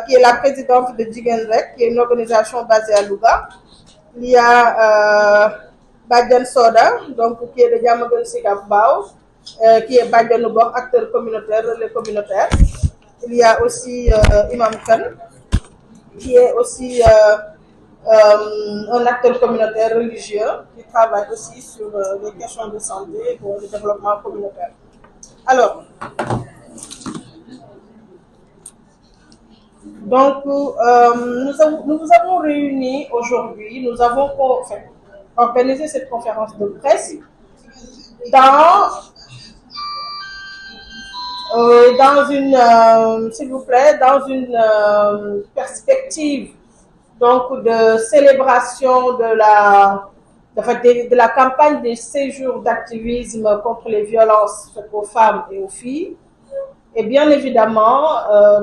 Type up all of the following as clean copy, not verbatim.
qui est la présidente de Jigenrek, qui est une organisation basée à Louga. Il y a Badjan Soda, donc, qui est de Diamagun Sikap Bao, qui est Badjan Noubor, acteur communautaire, relais communautaire. Il y a aussi Imam Khan, qui est aussi un acteur communautaire religieux, qui travaille aussi sur les questions de santé et pour le développement communautaire. Alors, donc, nous avons réuni aujourd'hui, nous avons organisé cette conférence de presse dans une, s'il vous plaît, dans une perspective donc de célébration de la campagne des séjours d'activisme contre les violences faites aux femmes et aux filles. Et bien évidemment,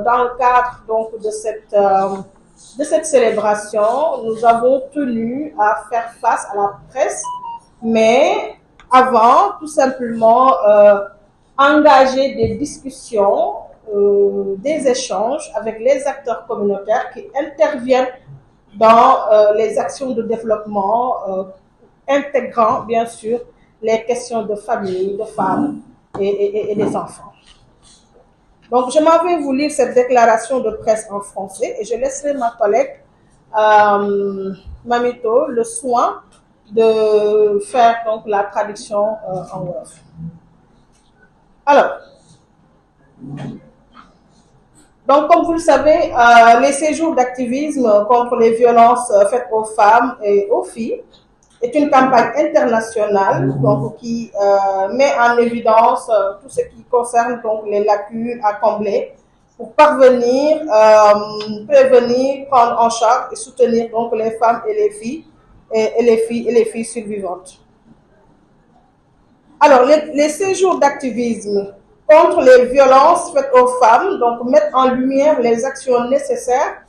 dans le cadre donc de cette célébration, nous avons tenu à faire face à la presse, mais avant, tout simplement, engager des discussions, des échanges avec les acteurs communautaires qui interviennent dans les actions de développement, intégrant bien sûr les questions de famille, de femmes et des enfants. Donc, je m'en vais vous lire cette déclaration de presse en français et je laisserai ma collègue Mamito le soin de faire donc la traduction en wolof. Alors, donc comme vous le savez, les séjours d'activisme contre les violences faites aux femmes et aux filles est une campagne internationale donc, qui met en évidence tout ce qui concerne donc, les lacunes à combler pour parvenir, prévenir, prendre en charge et soutenir donc, les femmes et les filles et les filles survivantes. Alors, les séjours d'activisme contre les violences faites aux femmes donc mettent en lumière les actions nécessaires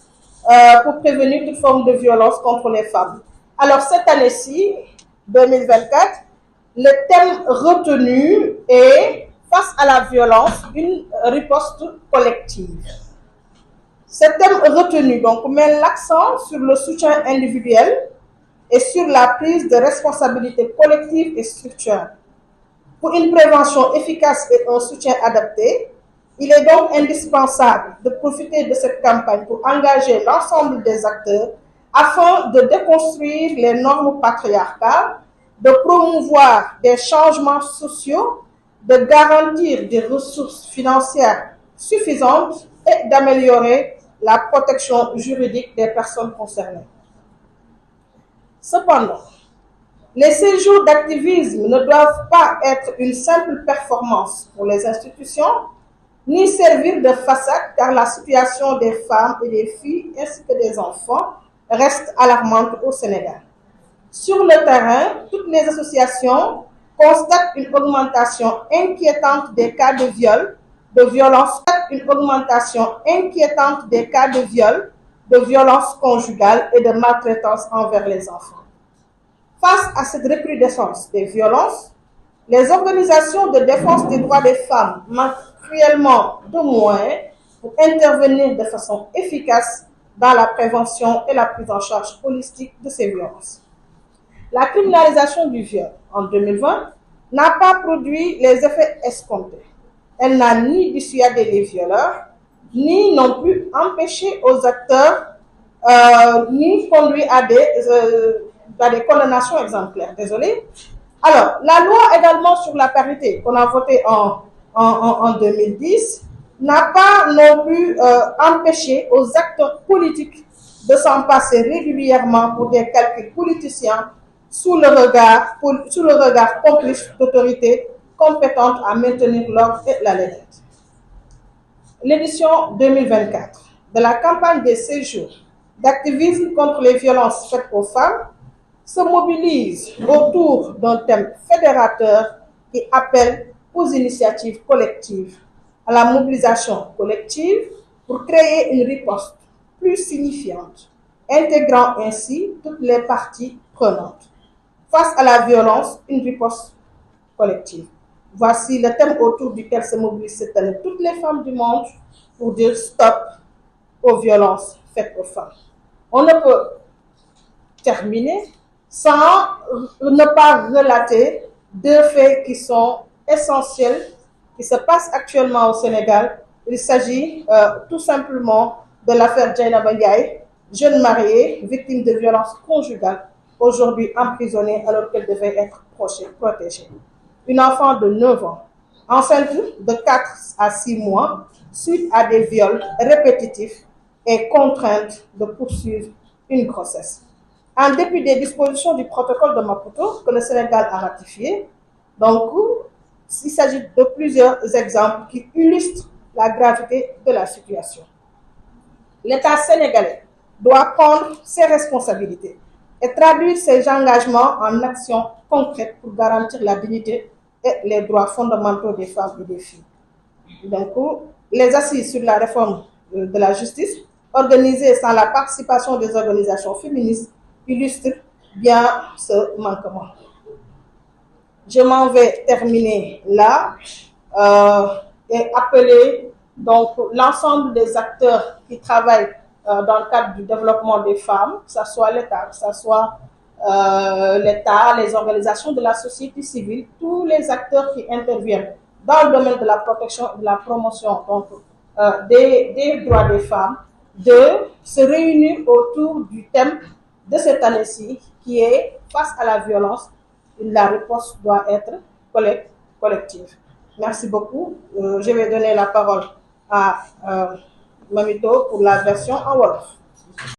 pour prévenir toute forme de violence contre les femmes. Alors, cette année-ci, 2024, le thème retenu est « Face à la violence, une riposte collective ». Ce thème retenu donc, met l'accent sur le soutien individuel et sur la prise de responsabilité collective et structurelle. Pour une prévention efficace et un soutien adapté, il est donc indispensable de profiter de cette campagne pour engager l'ensemble des acteurs afin de déconstruire les normes patriarcales, de promouvoir des changements sociaux, de garantir des ressources financières suffisantes et d'améliorer la protection juridique des personnes concernées. Cependant, les séjours d'activisme ne doivent pas être une simple performance pour les institutions, ni servir de façade car la situation des femmes et des filles ainsi que des enfants reste alarmante au Sénégal. Sur le terrain, toutes les associations constatent une augmentation inquiétante des cas de viol, de violence, une augmentation inquiétante des cas de viol, de violence conjugale et de maltraitance envers les enfants. Face à cette recrudescence des violences, les organisations de défense des droits des femmes manquent cruellement de moyens pour intervenir de façon efficace dans la prévention et la prise en charge holistique de ces violences. La criminalisation du viol en 2020 n'a pas produit les effets escomptés. Elle n'a ni dissuadé les violeurs, ni non plus empêché aux acteurs, ni conduit à des condamnations exemplaires. Désolé. Alors, la loi également sur la parité qu'on a votée en 2010 n'a pas non plus empêché aux acteurs politiques de s'en passer régulièrement pour des calculs politiciens sous le regard complice d'autorités compétentes à maintenir l'ordre et la légalité. L'édition 2024 de la campagne des séjours d'activisme contre les violences faites aux femmes se mobilise autour d'un thème fédérateur qui appelle aux initiatives collectives, à la mobilisation collective pour créer une riposte plus signifiante, intégrant ainsi toutes les parties prenantes. Face à la violence, une riposte collective. Voici le thème autour duquel se mobilisent cette année toutes les femmes du monde pour dire stop aux violences faites aux femmes. On ne peut terminer sans ne pas relater deux faits qui sont essentiels, qui se passent actuellement au Sénégal. Il s'agit tout simplement de l'affaire Dieynaba Ndiaye, jeune mariée, victime de violences conjugales, aujourd'hui emprisonnée alors qu'elle devait être protégée. Une enfant de 9 ans, enceinte de 4 à 6 mois, suite à des viols répétitifs et contrainte de poursuivre une grossesse. En dépit des dispositions du protocole de Maputo que le Sénégal a ratifié, donc il s'agit de plusieurs exemples qui illustrent la gravité de la situation. L'État sénégalais doit prendre ses responsabilités et traduire ses engagements en actions concrètes pour garantir la dignité et les droits fondamentaux des femmes et des filles. Donc, les assises sur la réforme de la justice, organisées sans la participation des organisations féministes, illustrent bien ce manquement. Je m'en vais terminer là et appeler donc l'ensemble des acteurs qui travaillent dans le cadre du développement des femmes, que ce soit l'État, que ce soit les organisations de la société civile, tous les acteurs qui interviennent dans le domaine de la protection et de la promotion donc, des droits des femmes, de se réunir autour du thème de cette année-ci qui est face à la violence, la réponse doit être collective. Merci beaucoup. Je vais donner la parole à Mamito pour la version en Wolof.